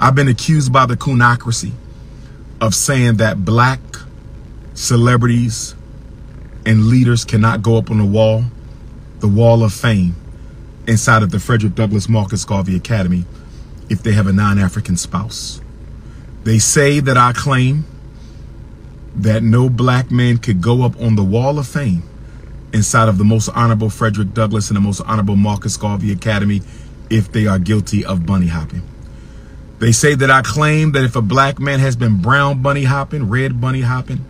I've been accused by the coonocracy of saying that black celebrities and leaders cannot go up on the wall of fame inside of the Frederick Douglass Marcus Garvey Academy if they have a non-African spouse. They say that I claim that no black man could go up on the wall of fame inside of the most honorable Frederick Douglass and the most honorable Marcus Garvey Academy if they are guilty of bunny hopping. They say that I claim that if a black man has been brown bunny hopping, red bunny hopping,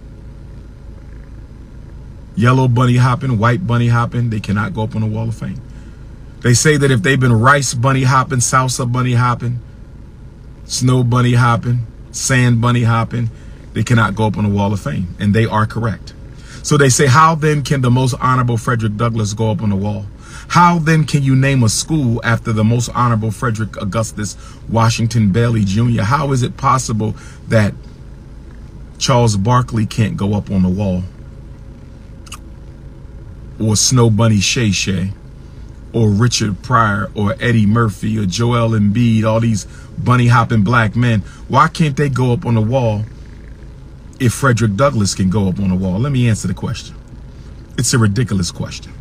yellow bunny hopping, white bunny hopping, they cannot go up on the wall of fame. They say that if they've been rice bunny hopping, salsa bunny hopping, snow bunny hopping, sand bunny hopping, they cannot go up on the wall of fame. And they are correct. So they say, how then can the most honorable Frederick Douglass go up on the wall? How then can you name a school after the most honorable Frederick Augustus Washington Bailey Jr.? How is it possible that Charles Barkley can't go up on the wall? Or Snow Bunny Shay Shay, or Richard Pryor, or Eddie Murphy, or Joel Embiid, all these bunny hopping black men? Why can't they go up on the wall if Frederick Douglass can go up on the wall? Let me answer the question. It's a ridiculous question.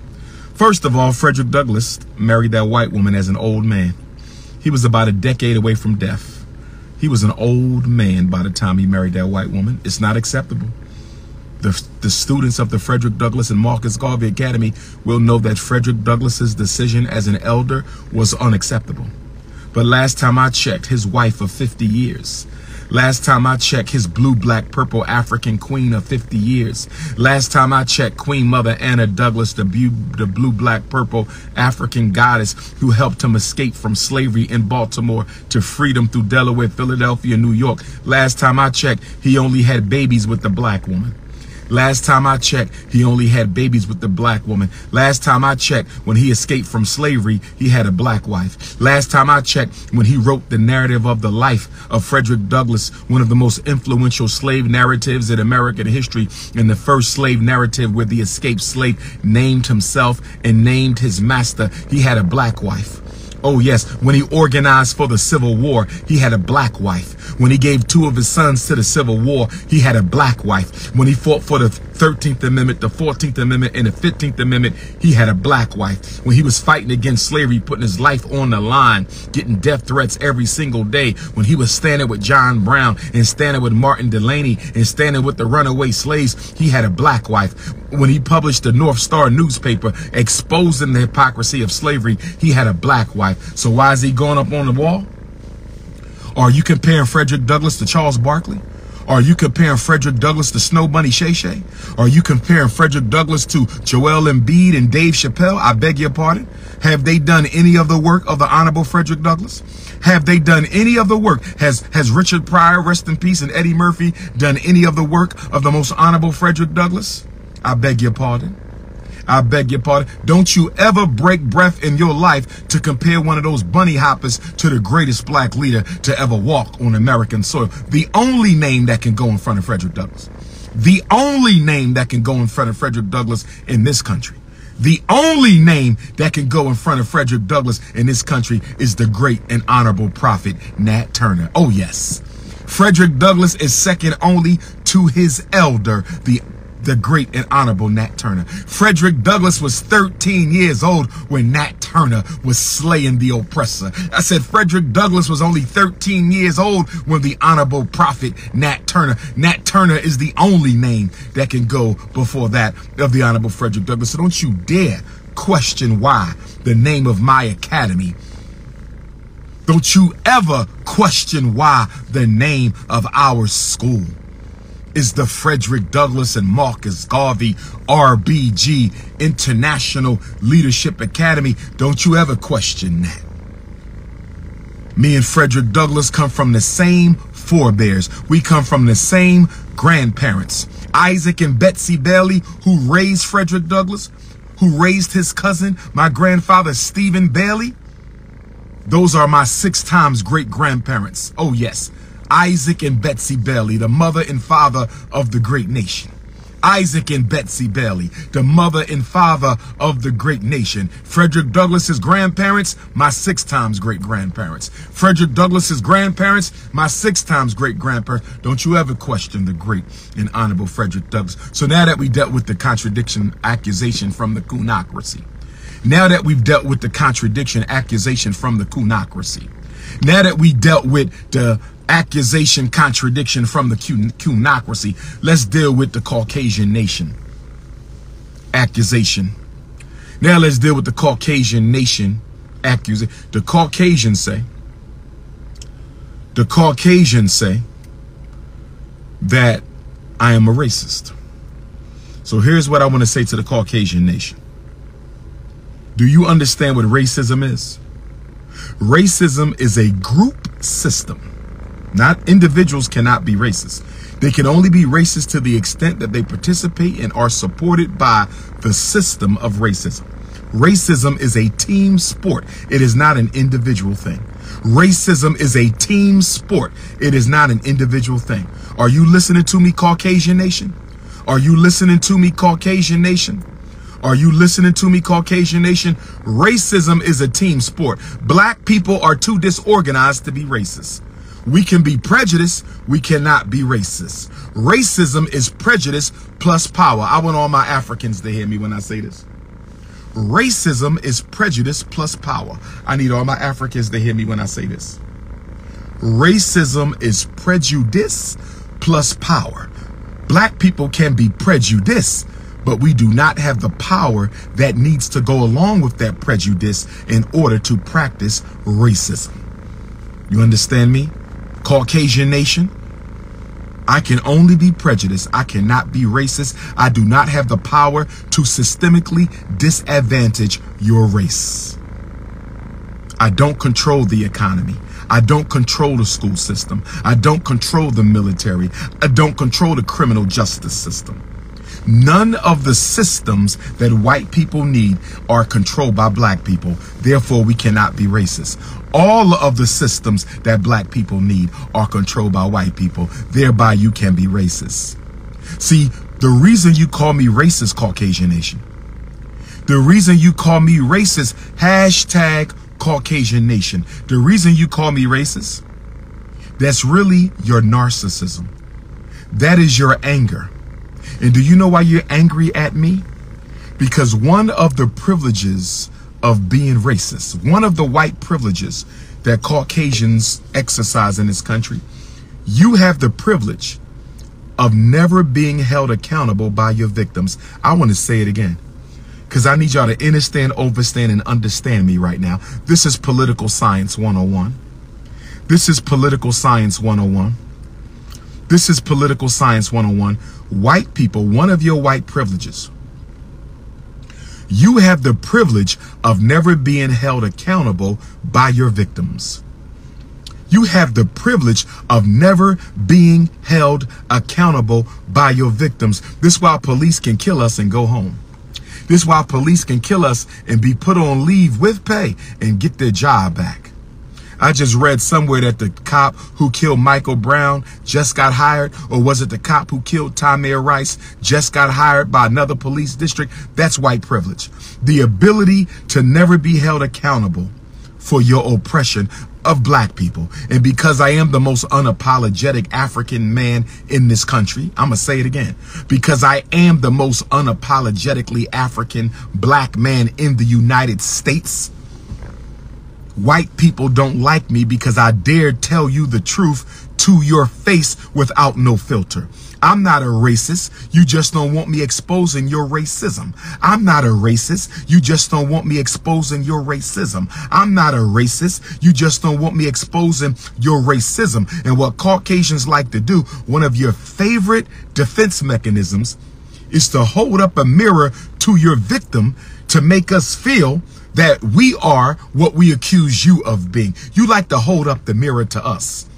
First of all, Frederick Douglass married that white woman as an old man. He was about a decade away from death. He was an old man by the time he married that white woman. It's not acceptable. The students of the Frederick Douglass and Marcus Garvey Academy will know that Frederick Douglass's decision as an elder was unacceptable. But last time I checked, his wife of 50 years. Last time I checked, his blue, black, purple African queen of 50 years. Last time I checked, Queen Mother Anna Douglass, the blue, black, purple African goddess who helped him escape from slavery in Baltimore to freedom through Delaware, Philadelphia, New York. Last time I checked, he only had babies with the black woman. Last time I checked, he only had babies with the black woman. Last time I checked, when he escaped from slavery, he had a black wife. Last time I checked, when he wrote the narrative of the life of Frederick Douglass, one of the most influential slave narratives in American history, and the first slave narrative where the escaped slave named himself and named his master, he had a black wife. Oh yes, when he organized for the Civil War, he had a black wife. When he gave 2 of his sons to the Civil War, he had a black wife. When he fought for the 13th Amendment, the 14th Amendment, and the 15th Amendment, he had a black wife. When he was fighting against slavery, putting his life on the line, getting death threats every single day, when he was standing with John Brown and standing with Martin Delany and standing with the runaway slaves, he had a black wife. When he published the North Star newspaper exposing the hypocrisy of slavery, he had a black wife. So why is he going up on the wall? Are you comparing Frederick Douglass to Charles Barkley? Are you comparing Frederick Douglass to Snow Bunny Shay Shay? Are you comparing Frederick Douglass to Joel Embiid and Dave Chappelle? I beg your pardon. Have they done any of the work of the Honorable Frederick Douglass? Have they done any of the work? Has Richard Pryor, rest in peace, and Eddie Murphy done any of the work of the most honorable Frederick Douglass? I beg your pardon. I beg your pardon. Don't you ever break breath in your life to compare one of those bunny hoppers to the greatest black leader to ever walk on American soil. The only name that can go in front of Frederick Douglass. The only name that can go in front of Frederick Douglass in this country. The only name that can go in front of Frederick Douglass in this country is the great and honorable prophet Nat Turner. Oh yes. Frederick Douglass is second only to his elder, the great and honorable Nat Turner. Frederick Douglass was 13 years old when Nat Turner was slaying the oppressor. I said Frederick Douglass was only 13 years old when the honorable prophet Nat Turner. Nat Turner is the only name that can go before that of the honorable Frederick Douglass. So don't you dare question why the name of my academy. Don't you ever question why the name of our school is the Frederick Douglass and Marcus Garvey RBG International Leadership Academy. Don't you ever question that. Me and Frederick Douglass come from the same forebears. We come from the same grandparents. Isaac and Betsy Bailey, who raised Frederick Douglass, who raised his cousin, my grandfather Stephen Bailey. Those are my 6 times great grandparents. Oh yes. Isaac and Betsy Bailey, the mother and father of the great nation. Isaac and Betsy Bailey, the mother and father of the great nation. Frederick Douglass's grandparents, my 6 times great-grandparents. Frederick Douglass's grandparents, my 6 times great-grandparents. Don't you ever question the great and honorable Frederick Douglass. So now that we dealt with the contradiction accusation from the coonocracy, now that we've dealt with the contradiction accusation from the coonocracy, now that we dealt with the accusation contradiction from the coonocracy, let's deal with the Caucasian nation accusation. Now let's deal with the Caucasian nation accusation. The Caucasians say that I am a racist. So here's what I want to say to the Caucasian nation. Do you understand what racism is? Racism is a group system. Not individuals cannot be racist. They can only be racist to the extent that they participate and are supported by the system of racism. Racism is a team sport. It is not an individual thing. Racism is a team sport. It is not an individual thing. Are you listening to me, Caucasian nation? Are you listening to me, Caucasian nation? Are you listening to me, Caucasian nation? Racism is a team sport. Black people are too disorganized to be racist. We can be prejudiced. We cannot be racist. Racism is prejudice plus power. I want all my Africans to hear me when I say this. Racism is prejudice plus power. I need all my Africans to hear me when I say this. Racism is prejudice plus power. Black people can be prejudiced, but we do not have the power that needs to go along with that prejudice in order to practice racism. You understand me? Caucasian nation, I can only be prejudiced. I cannot be racist. I do not have the power to systemically disadvantage your race. I don't control the economy. I don't control the school system. I don't control the military. I don't control the criminal justice system. None of the systems that white people need are controlled by black people. Therefore, we cannot be racist. All of the systems that black people need are controlled by white people. Thereby, you can be racist. See, the reason you call me racist, Caucasian nation, the reason you call me racist, hashtag Caucasian nation, the reason you call me racist, that's really your narcissism. That is your anger. And do you know why you're angry at me? Because one of the privileges of being racist, one of the white privileges that Caucasians exercise in this country, you have the privilege of never being held accountable by your victims. I want to say it again, because I need y'all to understand, overstand, and understand me right now. This is Political Science 101. This is Political Science 101. This is Political Science 101. White people, one of your white privileges, you have the privilege of never being held accountable by your victims. You have the privilege of never being held accountable by your victims. This is why police can kill us and go home. This is why police can kill us and be put on leave with pay and get their job back. I just read somewhere that the cop who killed Michael Brown just got hired, or was it the cop who killed Tamir Rice just got hired by another police district? That's white privilege. The ability to never be held accountable for your oppression of black people. And because I am the most unapologetic African man in this country, I'm going to say it again, because I am the most unapologetically African black man in the United States, white people don't like me because I dare tell you the truth to your face without no filter. I'm not a racist. You just don't want me exposing your racism. I'm not a racist. You just don't want me exposing your racism. I'm not a racist. You just don't want me exposing your racism. And what Caucasians like to do, one of your favorite defense mechanisms, is to hold up a mirror to your victim to make us feel that we are what we accuse you of being. You like to hold up the mirror to us.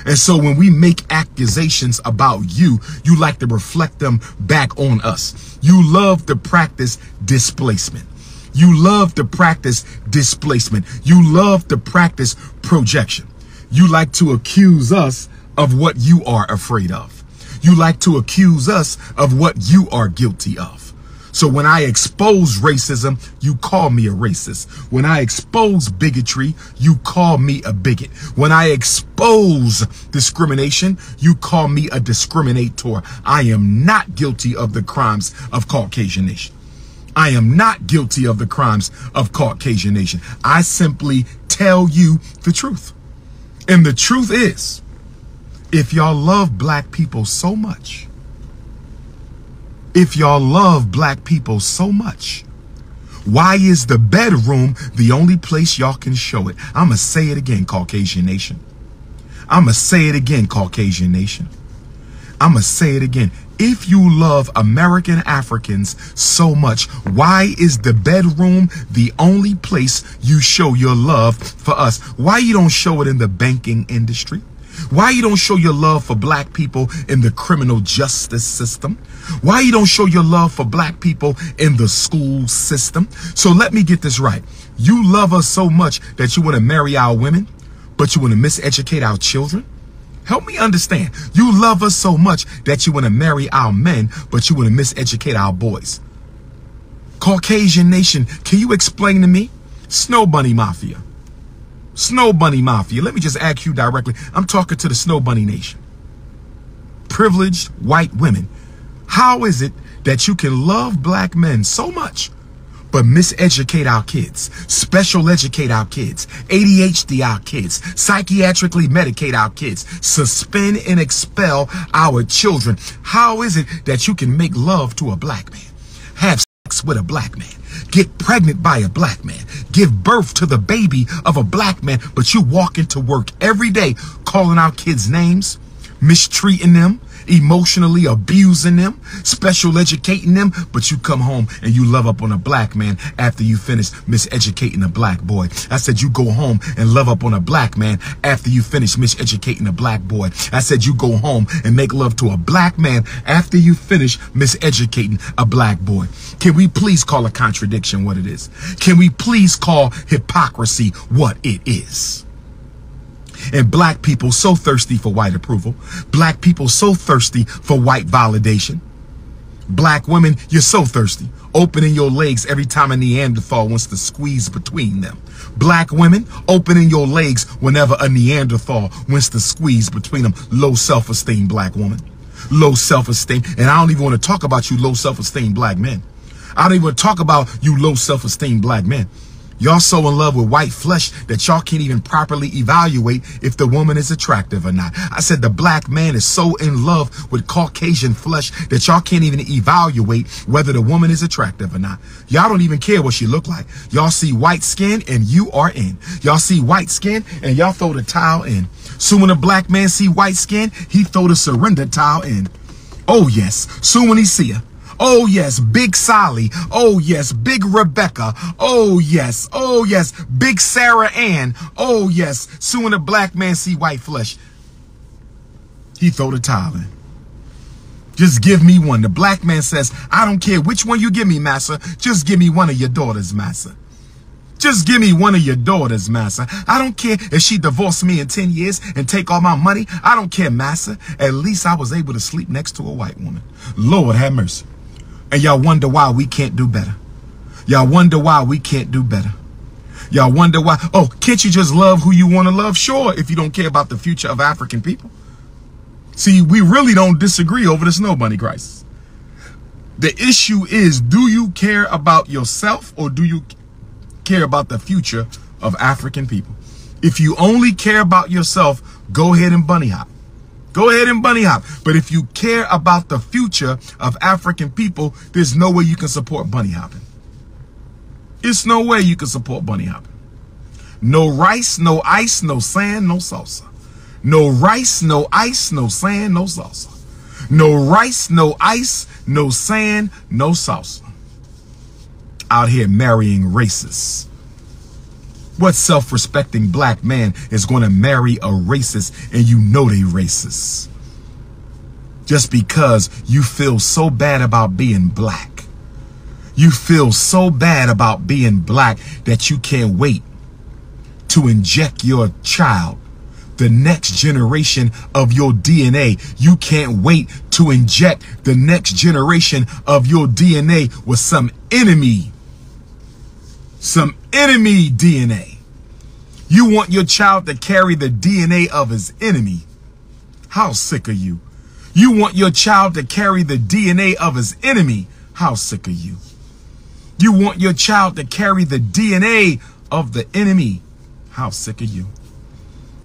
And so when we make accusations about you, you like to reflect them back on us. You love to practice displacement. You love to practice displacement. You love to practice projection. You like to accuse us of what you are afraid of. You like to accuse us of what you are guilty of. So when I expose racism, you call me a racist. When I expose bigotry, you call me a bigot. When I expose discrimination, you call me a discriminator. I am not guilty of the crimes of Caucasian nation. I am not guilty of the crimes of Caucasian nation. I simply tell you the truth. And the truth is, if y'all love black people so much, if y'all love black people so much, why is the bedroom the only place y'all can show it? I'ma say it again, Caucasian nation. I'ma say it again, Caucasian nation. I'ma say it again. If you love American Africans so much, why is the bedroom the only place you show your love for us? Why you don't show it in the banking industry? Why you don't show your love for black people in the criminal justice system? Why you don't show your love for black people in the school system? So let me get this right. You love us so much that you want to marry our women, but you want to miseducate our children? Help me understand. You love us so much that you want to marry our men, but you want to miseducate our boys. Caucasian nation, can you explain to me? Snow Bunny Mafia. Snow Bunny Mafia. Let me just ask you directly. I'm talking to the Snow Bunny Nation. Privileged white women. How is it that you can love black men so much, but miseducate our kids, special educate our kids, ADHD our kids, psychiatrically medicate our kids, suspend and expel our children? How is it that you can make love to a black man, have sex with a black man, get pregnant by a black man, give birth to the baby of a black man, but you walk into work every day calling our kids names, mistreating them, emotionally abusing them, special educating them, but you come home and you love up on a black man after you finish miseducating a black boy? I said you go home and love up on a black man after you finish miseducating a black boy. I said you go home and make love to a black man after you finish miseducating a black boy. Can we please call a contradiction what it is? Can we please call hypocrisy what it is? And black people so thirsty for white approval. Black people so thirsty for white validation. Black women, you're so thirsty, opening your legs every time a Neanderthal wants to squeeze between them. Black women, opening your legs whenever a Neanderthal wants to squeeze between them. Low self-esteem black woman. Low self-esteem. And I don't even want to talk about you low self-esteem black men. I don't even want to talk about you low self-esteem black men. Y'all so in love with white flesh that y'all can't even properly evaluate if the woman is attractive or not. I said the black man is so in love with Caucasian flesh that y'all can't even evaluate whether the woman is attractive or not. Y'all don't even care what she look like. Y'all see white skin and you are in. Y'all see white skin and y'all throw the towel in. Soon when a black man see white skin, he throw the surrender towel in. Oh yes, soon when he see her. Oh yes, Big Sally. Oh yes, Big Rebecca. Oh yes, Big Sarah Ann. Oh yes, soon when a black man see white flesh, he throw the towel in. Just give me one. The black man says, I don't care which one you give me, massa. Just give me one of your daughters, massa. Just give me one of your daughters, massa. I don't care if she divorced me in 10 years and take all my money. I don't care, massa. At least I was able to sleep next to a white woman. Lord have mercy. And y'all wonder why we can't do better. Y'all wonder why we can't do better. Y'all wonder why. Oh, can't you just love who you want to love? Sure, if you don't care about the future of African people. See, we really don't disagree over the Snow Bunny crisis. The issue is, do you care about yourself or do you care about the future of African people? If you only care about yourself, go ahead and bunny hop. Go ahead and bunny hop. But if you care about the future of African people, there's no way you can support bunny hopping. It's no way you can support bunny hopping. No rice, no ice, no sand, no salsa. No rice, no ice, no sand, no salsa. No rice, no ice, no sand, no salsa. Out here marrying racists. What self-respecting black man is going to marry a racist and you know they racist? Just because you feel so bad about being black. You feel so bad about being black that you can't wait to inject your child the next generation of your DNA. You can't wait to inject the next generation of your DNA with some enemy DNA. You want your child to carry the DNA of his enemy. How sick are you? You want your child to carry the DNA of his enemy. How sick are you? You want your child to carry the DNA of the enemy. How sick are you?